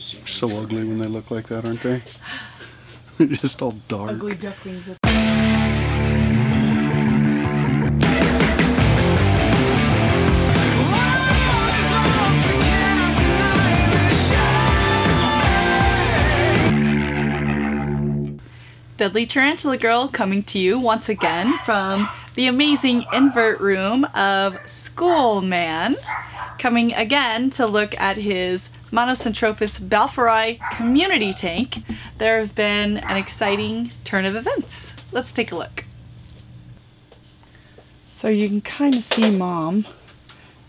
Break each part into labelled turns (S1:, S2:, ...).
S1: So ugly when they look like that, aren't they? They're just all dark.
S2: Ugly ducklings. Deadly Tarantula Girl coming to you once again from the amazing invert room of Scoolman, coming again to look at his Monocentropus balfouri community tank. There have been an exciting turn of events. Let's take a look. So you can kind of see Mom.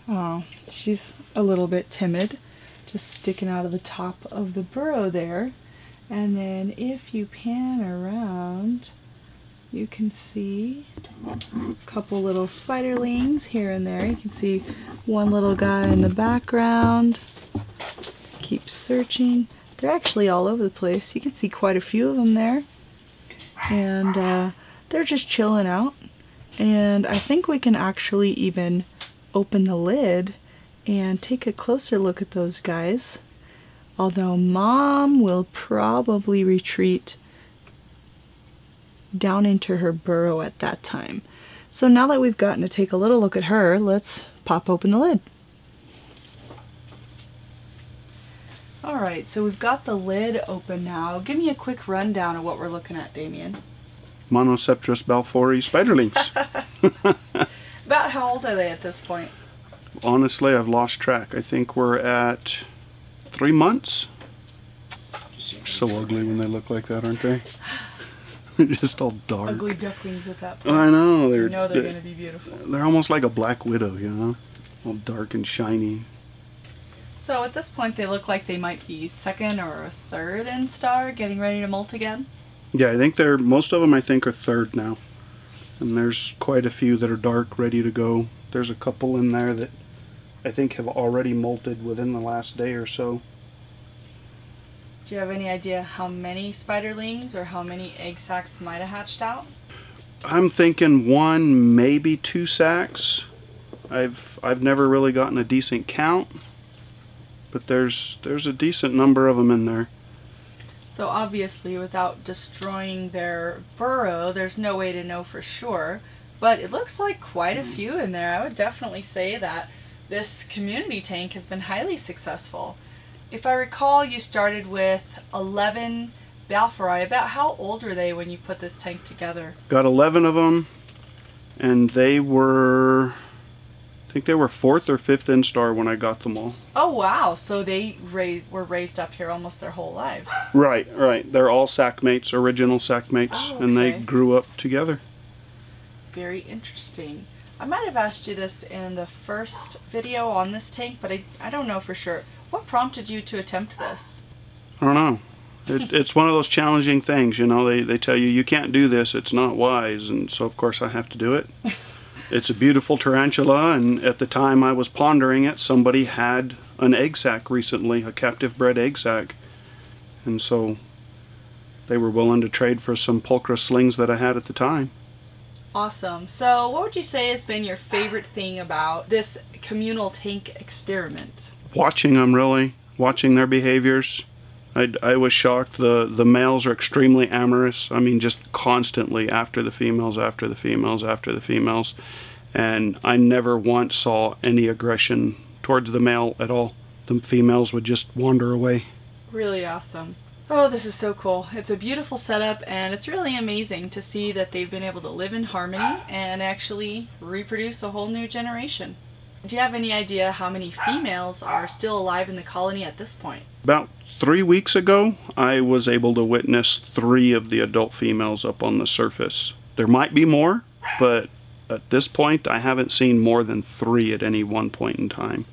S2: Oh, she's a little bit timid, just sticking out of the top of the burrow there. And then if you pan around, you can see a couple little spiderlings here and there. You can see one little guy in the background. Let's keep searching. They're actually all over the place. You can see quite a few of them there. And they're just chilling out. And I think we can actually even open the lid and take a closer look at those guys. Although Mom will probably retreat down into her burrow at that time. So now that we've gotten to take a little look at her, let's pop open the lid. Alright, so we've got the lid open now. Give me a quick rundown of what we're looking at, Damien.
S1: Monocentropus balfouri spiderlings.
S2: About how old are they at this point?
S1: Honestly, I've lost track. I think we're at 3 months. So ugly when they look like that, aren't they? They're just all dark.
S2: Ugly ducklings at that point.
S1: I know.
S2: You know they're going to be beautiful.
S1: They're almost like a black widow, you know? All dark and shiny.
S2: So at this point they look like they might be second or third instar, getting ready to molt again?
S1: Yeah, I think most of them I think are third now. And there's quite a few that are dark, ready to go. There's a couple in there that I think have already molted within the last day or so.
S2: Do you have any idea how many spiderlings or how many egg sacs might have hatched out?
S1: I'm thinking 1, maybe 2 sacs. I've never really gotten a decent count, but there's a decent number of them in there.
S2: So obviously without destroying their burrow, there's no way to know for sure, but it looks like quite a few in there. I would definitely say that this community tank has been highly successful. If I recall, you started with 11 balfouri. About how old were they when you put this tank together?
S1: Got 11 of them, and they were, I think they were 4th or 5th instar when I got them all.
S2: Oh wow, so they were raised up here almost their whole lives.
S1: Right, right. They're all sac mates, original sac mates,
S2: Oh, okay.
S1: and they grew up together.
S2: Very interesting. I might have asked you this in the first video on this tank, but I don't know for sure. What prompted you to attempt this?
S1: I don't know. It's one of those challenging things, you know. They tell you, you can't do this, it's not wise, and so of course I have to do it. It's a beautiful tarantula, and at the time I was pondering it, somebody had an egg sac recently, a captive bred egg sac, and so they were willing to trade for some pulchra slings that I had at the time.
S2: Awesome. So what would you say has been your favorite thing about this communal tank experiment?
S1: Watching them, really. Watching their behaviors. I was shocked. The males are extremely amorous. I mean, just constantly after the females, after the females, after the females. And I never once saw any aggression towards the male at all. The females would just wander away.
S2: Really awesome. Oh, this is so cool. It's a beautiful setup, and it's really amazing to see that they've been able to live in harmony and actually reproduce a whole new generation. Do you have any idea how many females are still alive in the colony at this point?
S1: About 3 weeks ago, I was able to witness 3 of the adult females up on the surface. There might be more, but at this point, I haven't seen more than 3 at any one point in time.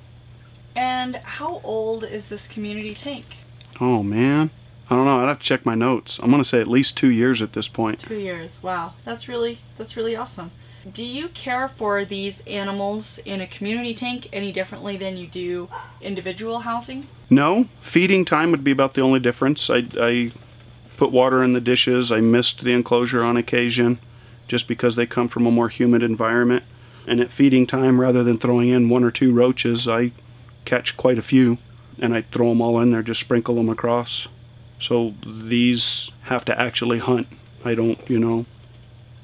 S2: And how old is this community tank?
S1: Oh, man. I don't know. I'd have to check my notes. I'm going to say at least 2 years at this point.
S2: 2 years. Wow. That's really awesome. Do you care for these animals in a community tank any differently than you do individual housing?
S1: No. Feeding time would be about the only difference. I put water in the dishes. I mist the enclosure on occasion just because they come from a more humid environment. And at feeding time, rather than throwing in 1 or 2 roaches, I catch quite a few. and I throw them all in there, just sprinkle them across. So these have to actually hunt. I don't, you know,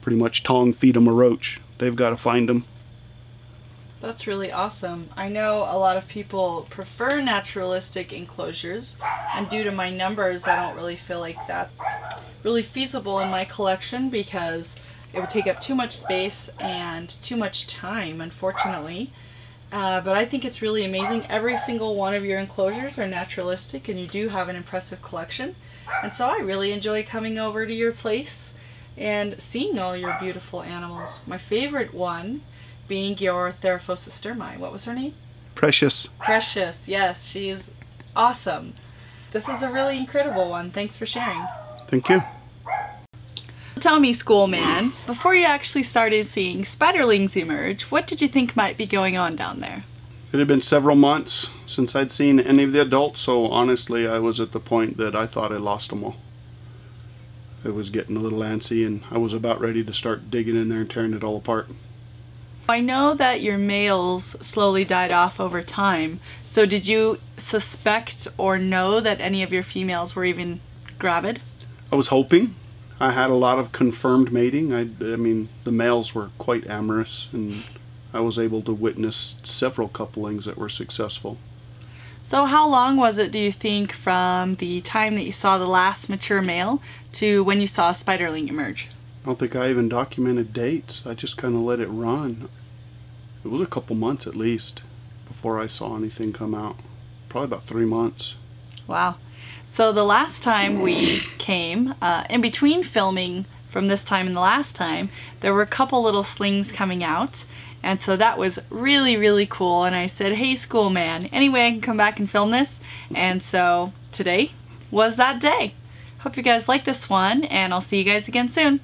S1: pretty much tongue feed them a roach. They've got to find them.
S2: That's really awesome. I know a lot of people prefer naturalistic enclosures, and due to my numbers, I don't really feel like that really feasible in my collection because it would take up too much space and too much time, unfortunately. But I think it's really amazing. Every single one of your enclosures are naturalistic, and you do have an impressive collection. And so I really enjoy coming over to your place and seeing all your beautiful animals. My favorite one being your Theraphosa sturmai. What was her name?
S1: Precious.
S2: Precious, yes, she's awesome. This is a really incredible one. Thanks for sharing.
S1: Thank you.
S2: Tell me, Schoolman, before you actually started seeing spiderlings emerge, what did you think might be going on down there?
S1: It had been several months since I'd seen any of the adults, so honestly I was at the point that I thought I lost them all. It was getting a little antsy, and I was about ready to start digging in there and tearing it all apart.
S2: I know that your males slowly died off over time, so did you suspect or know that any of your females were even gravid?
S1: I was hoping. I had a lot of confirmed mating. I mean, the males were quite amorous, and I was able to witness several couplings that were successful.
S2: So how long was it, do you think, from the time that you saw the last mature male to when you saw a spiderling emerge?
S1: I don't think I even documented dates. I just kind of let it run. It was a couple months at least before I saw anything come out. Probably about 3 months.
S2: Wow. So the last time we came, in between filming from this time and the last time, there were a couple little slings coming out. And so that was really, really cool. And I said, hey, Schoolman, anyway, I can come back and film this. And so today was that day. Hope you guys like this one, and I'll see you guys again soon.